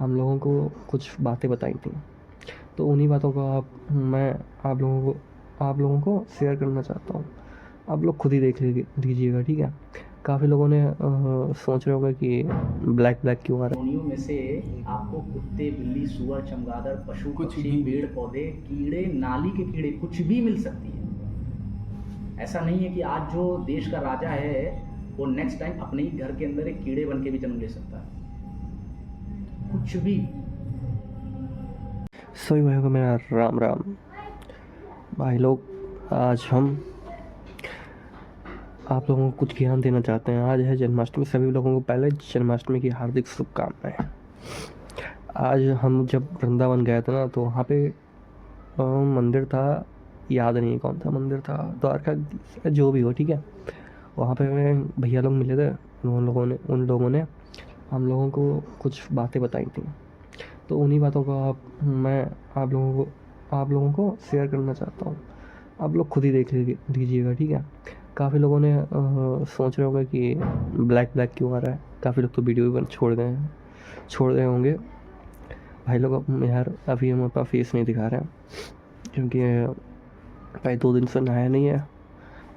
हम लोगों को कुछ बातें बताई थी, तो उन्हीं बातों को मैं आप लोगों को शेयर करना चाहता हूँ। आप लोग खुद ही देख लीजिएगा, ठीक है। काफ़ी लोगों ने सोच रहे होंगे कि ब्लैक ब्लैक क्यों आ रहा प्राणियों में से आपको कुत्ते, बिल्ली, सुअर, चमगादड़, पशु, पक्षी, पेड़ पौधे, कीड़े, नाली के कीड़े, कुछ भी मिल सकती है। ऐसा नहीं है कि आज जो देश का राजा है वो नेक्स्ट टाइम अपने ही घर के अंदर एक कीड़े बन के भी जन्म ले सकता है। कुछ भी। सभी भाइयों को मेरा राम राम। भाई लोग, आज हम आप लोगों को कुछ ज्ञान देना चाहते हैं। आज है जन्माष्टमी। सभी लोगों को पहले जन्माष्टमी की हार्दिक शुभकामनाएं। आज हम जब वृंदावन गए थे ना, तो वहाँ पे मंदिर था, याद नहीं कौन सा मंदिर था, द्वारका जो भी हो, ठीक है। वहाँ पे भैया लोग मिले थे। उन लोगों ने हम लोगों को कुछ बातें बताई थी, तो उन्हीं बातों को मैं आप लोगों को शेयर करना चाहता हूँ। आप लोग खुद ही देख लीजिएगा, ठीक है। काफ़ी लोगों ने सोच रहे होंगे कि ब्लैक ब्लैक क्यों आ रहा है। काफ़ी लोग तो वीडियो भी छोड़ गए होंगे। भाई लोग, यार अभी हम अपना फेस नहीं दिखा रहे हैं, क्योंकि भाई 2 दिन से नहाया नहीं है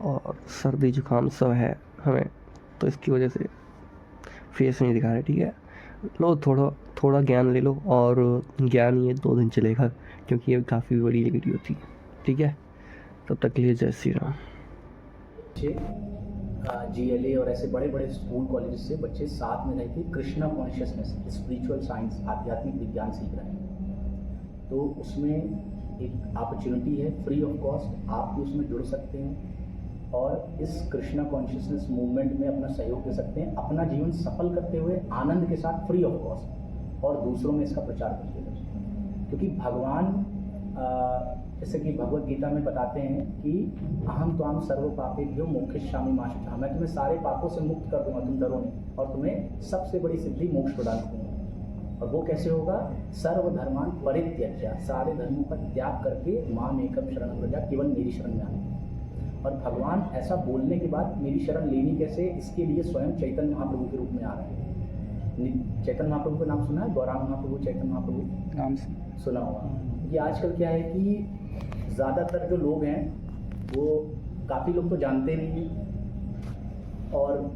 और सर्दी जुकाम सब है हमें, तो इसकी वजह से फेस नहीं दिखा रहे, ठीक है। लो, थोड़ा ज्ञान ले लो, और ज्ञान ये 2 दिन चलेगा, क्योंकि ये काफ़ी बड़ी वीडियो थी, ठीक है। तब तक के लिए जय श्री राम। GLA और ऐसे बड़े बड़े स्कूल कॉलेज से बच्चे साथ में रह के कृष्णा कॉन्शियसनेस, स्पिरिचुअल साइंस, आध्यात्मिक विज्ञान सीख रहे हैं। तो उसमें एक अपॉर्चुनिटी है, फ्री ऑफ कॉस्ट आप भी उसमें जुड़ सकते हैं और इस कृष्णा कॉन्शियसनेस मूवमेंट में अपना सहयोग दे सकते हैं, अपना जीवन सफल करते हुए आनंद के साथ, फ्री ऑफ कॉस्ट, और दूसरों में इसका प्रचार करते हुए। क्योंकि भगवान जैसे कि भगवत गीता में बताते हैं कि अहम त्वाम सर्व पापेभ्यो मोक्षयिष्यामि मा शुचः, मैं तुम्हें सारे पापों से मुक्त कर दूंगा, तुम डरो नहीं, और तुम्हें सबसे बड़ी सिद्धि मोक्ष प्रदान करूंगा। और वो कैसे होगा? सर्वधर्मान परित्यज्य, सारे धर्मों का त्याग करके माम एकम शरणं व्रज, केवल मेरी शरण में आना। और भगवान ऐसा बोलने के बाद मेरी शरण लेनी कैसे, इसके लिए स्वयं चैतन्य महाप्रभु के रूप में आ रहे हैं। चैतन्य महाप्रभु का नाम सुना है? गौरांग महाप्रभु, चैतन्य महाप्रभु नाम सुना होगा। कि आजकल क्या है कि ज़्यादातर जो लोग हैं वो, काफ़ी लोग तो जानते नहीं हैं और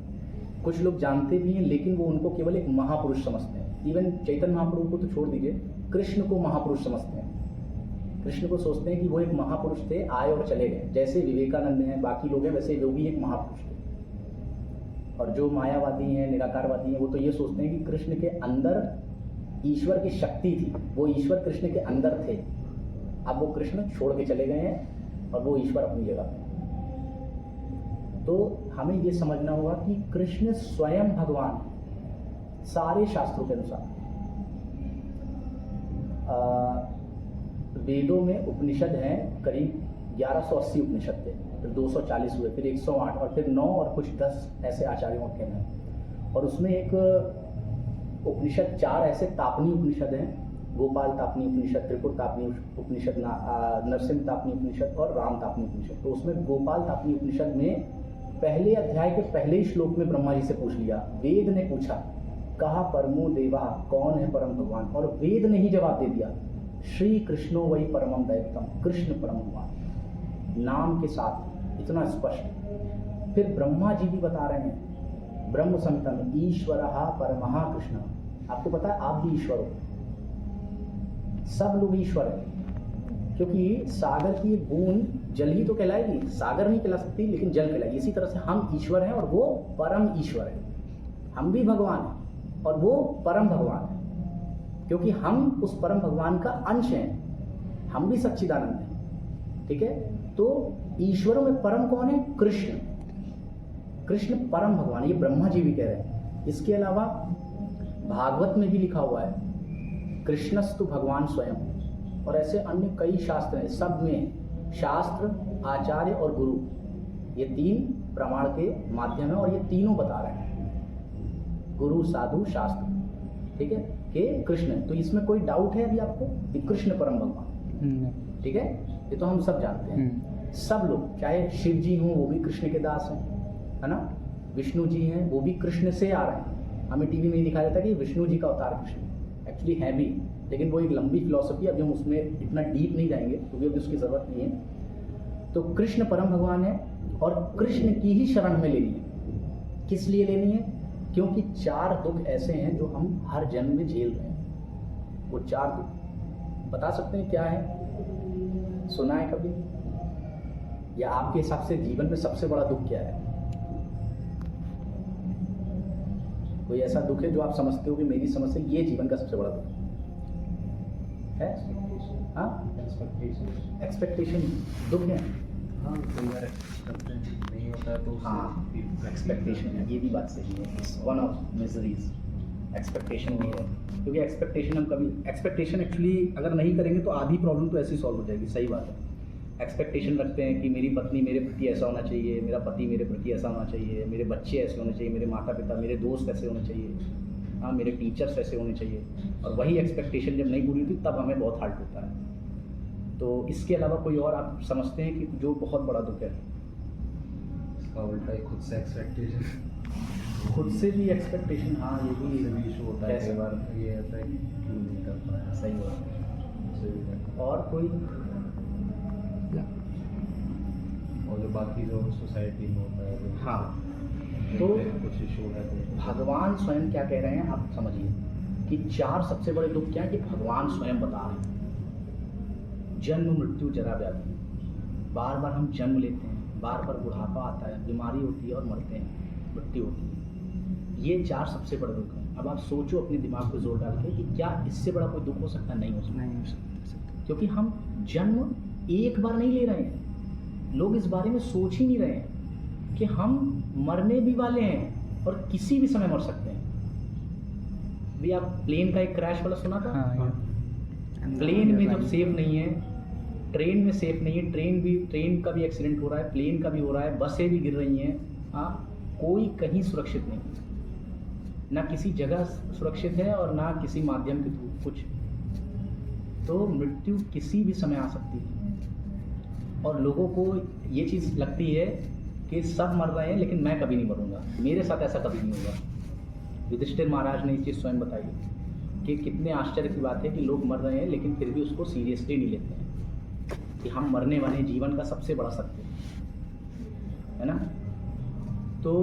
कुछ लोग जानते भी हैं, लेकिन वो उनको केवल एक महापुरुष समझते हैं। इवन चैतन्य महाप्रभु को तो छोड़ दीजिए, कृष्ण को महापुरुष समझते हैं। कृष्ण को सोचते हैं कि वो एक महापुरुष थे, आए और चले गए। जैसे विवेकानंद हैं, बाकी लोग हैं, वैसे वो भी एक महापुरुष थे। और जो मायावादी हैं, निराकारवादी हैं, वो तो ये सोचते हैं कि कृष्ण के अंदर ईश्वर की शक्ति थी, वो ईश्वर कृष्ण के अंदर थे। अब वो कृष्ण छोड़ के चले गए हैं और वो ईश्वर अपनी जगह पे। तो हमें ये समझना होगा कि कृष्ण स्वयं भगवान, सारे शास्त्रों के अनुसार। वेदों में उपनिषद हैं करीब 1180 उपनिषद थे, फिर 240 हुए, फिर 108, और फिर 9 और कुछ 10 ऐसे आचार्यों के हैं। और उसमें एक उपनिषद 4 ऐसे तापनी उपनिषद हैं, गोपाल तापनी उपनिषद, त्रिपुर तापनी उपनिषद, नरसिंह तापनी उपनिषद और राम तापनी उपनिषद। तो उसमें गोपाल तापनी उपनिषद में पहले अध्याय के पहले ही श्लोक में ब्रह्मा जी से पूछ लिया, वेद ने पूछा, कहा परमो देवा, कौन है परम भगवान? और वेद ने ही जवाब दे दिया, श्री कृष्णो वही परमम दैवतम, कृष्ण परम भगवान, नाम के साथ, इतना स्पष्ट। फिर ब्रह्मा जी भी बता रहे हैं ब्रह्म संहिता में, ईश्वरः परमः कृष्ण। आपको पता है आप भी ईश्वर हो, सब लोग ईश्वर हैं, क्योंकि सागर की बूंद जल ही तो कहलाएगी, सागर नहीं कहला सकती, लेकिन जल कहलाएगी। इसी तरह से हम ईश्वर हैं और वो परम ईश्वर है। हम भी भगवान हैं और वो परम भगवान है, क्योंकि हम उस परम भगवान का अंश हैं, हम भी सच्चिदानंद हैं, ठीक है। तो ईश्वरों में परम कौन है? कृष्ण। कृष्ण परम भगवान, ये ब्रह्मा जी भी कह रहे हैं। इसके अलावा भागवत में भी लिखा हुआ है, कृष्णस्तु भगवान स्वयं। और ऐसे अन्य कई शास्त्र हैं, सब में शास्त्र, आचार्य और गुरु, ये 3 प्रमाण के माध्यम है, और ये तीनों बता रहे हैं, गुरु, साधु, शास्त्र, ठीक है, कि कृष्ण। तो इसमें कोई डाउट है अभी आपको कि कृष्ण परम भगवान? ठीक है, ये तो हम सब जानते हैं। सब लोग, चाहे शिव जी हों वो भी कृष्ण के दास हैं, है ना, विष्णु जी हैं वो भी कृष्ण से आ रहे हैं। हमें टीवी में ही दिखाया जाता है कि विष्णु जी का अवतार कृष्ण, एक्चुअली है भी, लेकिन वो एक लंबी फिलॉसफी, अभी हम उसमें इतना डीप नहीं जाएंगे क्योंकि अभी उसकी ज़रूरत नहीं है। तो कृष्ण परम भगवान है और कृष्ण की ही शरण हमें लेनी है। किस लिए लेनी है? क्योंकि 4 दुख ऐसे हैं जो हम हर जन्म में झेल रहे हैं। वो 4 दुख बता सकते हैं क्या है? सुना है कभी? या आपके हिसाब से जीवन में सबसे बड़ा दुख क्या है? कोई ऐसा दुख है जो आप समझते हो कि मेरी समझ से ये जीवन का सबसे बड़ा दुख है? हाँ, एक्सपेक्टेशन दुख है। हाँ, कई बार एक्सपेक्ट करते हैं, नहीं होता है तो हाँ, एक्सपेक्टेशन है, ये भी बात सही है। वन ऑफ मिजरीज एक्सपेक्टेशन भी है, क्योंकि एक्सपेक्टेशन हम कभी एक्सपेक्टेशन एक्चुअली अगर नहीं करेंगे तो आधी प्रॉब्लम तो ऐसे ही सॉल्व हो जाएगी। सही बात है। एक्सपेक्टेशन रखते हैं कि मेरी पत्नी मेरे प्रति ऐसा होना चाहिए, मेरा पति मेरे प्रति ऐसा होना चाहिए, मेरे बच्चे ऐसे होने चाहिए, मेरे माता पिता, मेरे दोस्त ऐसे होने चाहिए, हाँ, मेरे टीचर्स ऐसे होने चाहिए। और वही एक्सपेक्टेशन जब नहीं पूरी होती तब हमें बहुत हार्ट होता है। तो इसके अलावा कोई और आप समझते हैं कि जो बहुत बड़ा दुख है? इसका उल्टा ही खुद से एक्सपेक्टेशन, खुद से भी एक्सपेक्टेशन, हाँ, ये खुद से भी भी इशू होता है। कैसे? कई बार ये होता है कि क्यों नहीं कर पाया, सही बात उससे भी करता है। और कोई है। और जो बाकी जो सोसाइटी में होता है, जो हाँ, तो तो कुछ इशू है तो भगवान स्वयं क्या कह रहे हैं आप समझिए कि 4 सबसे बड़े दुख क्या है कि भगवान स्वयं बता रहे हैं। जन्म मृत्यु जरा व्याधि, बार बार हम जन्म लेते हैं, बार बार बुढ़ापा आता है, बीमारी होती है और मरते हैं, मृत्यु होती है। ये 4 सबसे बड़े दुख हैं। अब आप सोचो अपने दिमाग पे जोर डाल के कि क्या इससे बड़ा कोई दुख हो सकता है? नहीं हो सकता। नहीं हो सकता। क्योंकि हम जन्म एक बार नहीं ले रहे हैं। लोग इस बारे में सोच ही नहीं रहे हैं कि हम मरने भी वाले हैं और किसी भी समय मर सकते हैं। भी आप प्लेन का एक क्रैश वाला सुना था? हाँ, प्लेन में जब सेफ नहीं है, ट्रेन में सेफ नहीं है, ट्रेन का भी एक्सीडेंट हो रहा है, प्लेन का भी हो रहा है, बसें भी गिर रही हैं, हाँ, कोई कहीं सुरक्षित नहीं, ना किसी जगह सुरक्षित है और ना किसी माध्यम के थ्रू कुछ। तो मृत्यु किसी भी समय आ सकती है और लोगों को ये चीज़ लगती है कि सब मर रहे हैं लेकिन मैं कभी नहीं मरूंगा, मेरे साथ ऐसा कभी नहीं होगा। युधिष्ठिर महाराज ने ये चीज़ स्वयं बताई कि कितने आश्चर्य की बात है कि लोग मर रहे हैं लेकिन फिर भी उसको सीरियसली नहीं लेते हैं कि हम मरने वाले, जीवन का सबसे बड़ा सत्य है ना। तो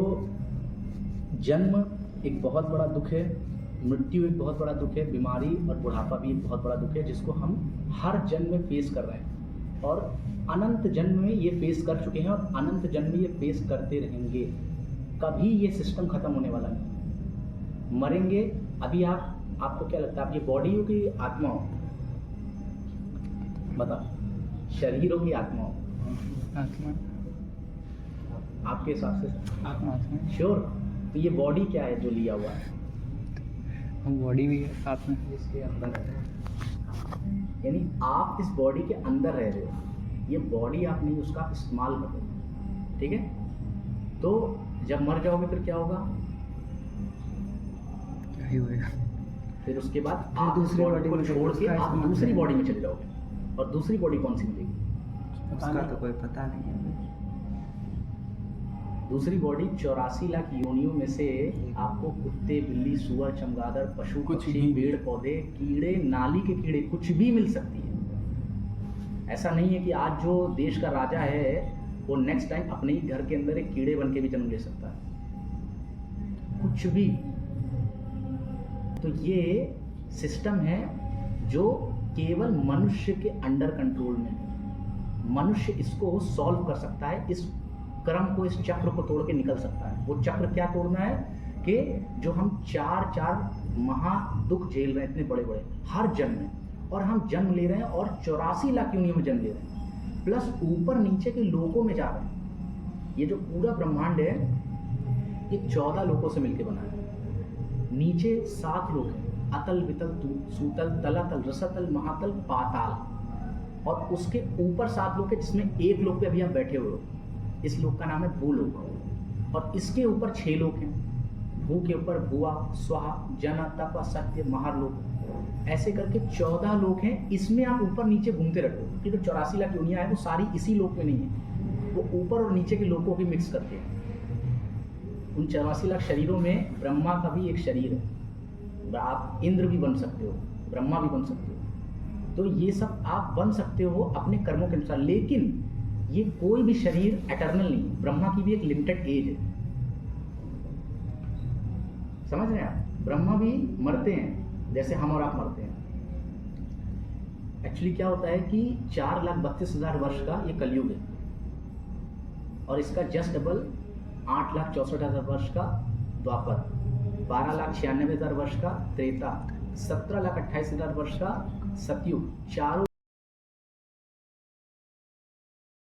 जन्म एक बहुत बड़ा दुख है, मृत्यु एक बहुत बड़ा दुख है, बीमारी और बुढ़ापा भी एक बहुत बड़ा दुख है जिसको हम हर जन्म में फेस कर रहे हैं और अनंत जन्म में ये फेस कर चुके हैं और अनंत जन्म में ये फेस करते रहेंगे। कभी ये सिस्टम खत्म होने वाला नहीं। मरेंगे। अभी आपको क्या लगता है, आप ये बॉडी हो कि आत्मा हो? बताओ, शरीर हो कि आत्मा हो? आत्मा। आपके हिसाब से आत्मा। श्योर? तो ये बॉडी क्या है जो लिया हुआ है? बॉडी भी है, आत्मा। इसके अंदर है। यानी आप इस बॉडी के अंदर रह रहे हो, ये बॉडी आप नहीं, उसका आप इस्तेमाल कर रहे हो, ठीक है। तो जब मर जाओगे फिर क्या होगा? क्या ही होएगा? फिर उसके बाद फिर आप दूसरी बॉडी बॉडी को में छोड़ के उसका आप इस्तेमाल दूसरी करेंगे। बॉडी में चले जाओगे और दूसरी बॉडी कौन सी मिलेगी? उसका तो कोई पता नहीं है। दूसरी बॉडी 84 लाख योनियों में से आपको कुत्ते, बिल्ली, सुअर, चमगादड़, पशु, कुछ पक्षी, भी। पेड़ पौधे, कीड़े, नाली के कीड़े, कुछ भी मिल सकती है। ऐसा नहीं है कि आज जो देश का राजा है वो नेक्स्ट टाइम अपने ही घर के अंदर एक कीड़े बन के भी जन्म ले सकता है, कुछ भी। तो ये सिस्टम है जो केवल मनुष्य के अंडर कंट्रोल में है। मनुष्य इसको सॉल्व कर सकता है, इस क्रम को, इस चक्र को तोड़ के निकल सकता है। वो चक्र क्या तोड़ना है कि जो हम चार महा दुख झेल रहे हैं इतने बड़े बड़े हर जन्म में, और हम जन्म ले रहे हैं और 84 लाख योनियों में जन्म ले रहे हैं, प्लस ऊपर नीचे के लोकों में जा रहे हैं। ये जो पूरा ब्रह्मांड है ये 14 लोकों से मिलकर बना है। नीचे 7 लोक हैं, अतल, वितल, सूतल, तलातल, रसतल, महातल, पाताल, और उसके ऊपर 7 लोक है जिसमें एक लोक पे अभी आप बैठे हुए हो। इस लोक का नाम है भूलोक, और इसके ऊपर 6 लोक हैं। भू के ऊपर भुआ, स्वाहा, जन, तप, सत्य, महारलोक, ऐसे करके 14 लोक हैं। इसमें आप ऊपर नीचे घूमते रहो कि जो 84 लाख योनियां है वो सारी इसी लोक में नहीं है, वो ऊपर और नीचे के लोकों की मिक्स करके हैं। उन 84 लाख शरीरों में ब्रह्मा का भी एक शरीर है, आप इंद्र भी बन सकते हो, ब्रह्मा भी बन सकते हो। तो ये सब आप बन सकते हो अपने कर्मों के अनुसार, लेकिन ये कोई भी शरीर एटर्नल नहीं। ब्रह्मा की भी एक लिमिटेड एज है, समझ रहे हैं आप? ब्रह्मा भी मरते हैं जैसे हम और आप मरते हैं। एक्चुअली क्या होता है कि 4,32,000 वर्ष का ये कलयुग है, और इसका जस्ट डबल 8,64,000 वर्ष का द्वापर, 12,96,000 वर्ष का त्रेता, 17,28,000 वर्ष का सतयुग। चारों